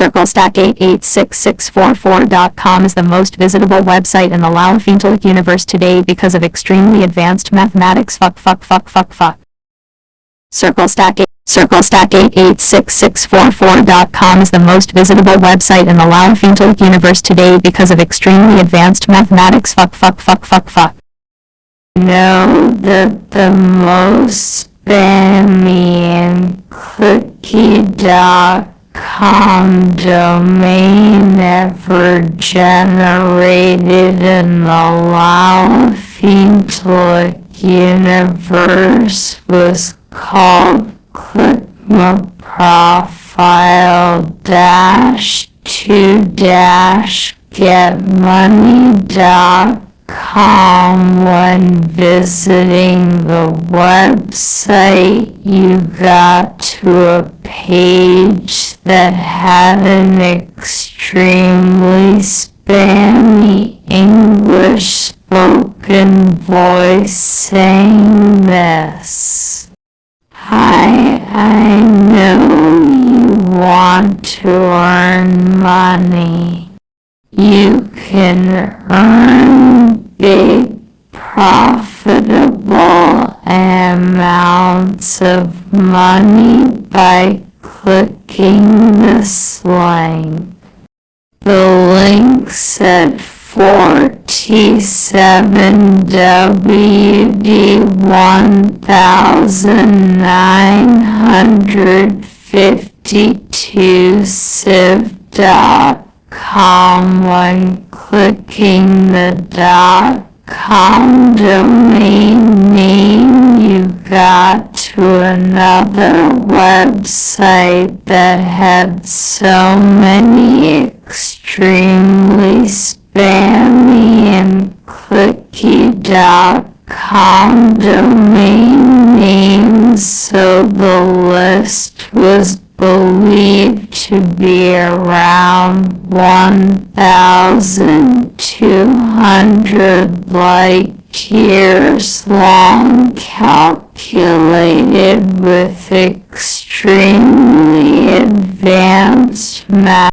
CircleStack886644.com is the most visitable website in the Laughingtalic universe today because of extremely advanced mathematics. CircleStack886644.com is the most visitable website in the Laughingtalic universe today because of extremely advanced mathematics. Know that the most spammy and clicky.com domain ever generated in the Laughingtalic universe was called clickmyprofile-to-getmoney.com. When visiting the website, you got to a page that had an extremely spammy English spoken voice saying this. Hi, I know you want to earn money. You can earn big, profitable amounts of money by clicking this link. The link's at 47WD1952 civ.com. When clicking the .com domain name, you got to another website that had so many extremely spammy and clicky.com domain names, so the list was believed to be around 1,200 light years long, calculated with extremely advanced math.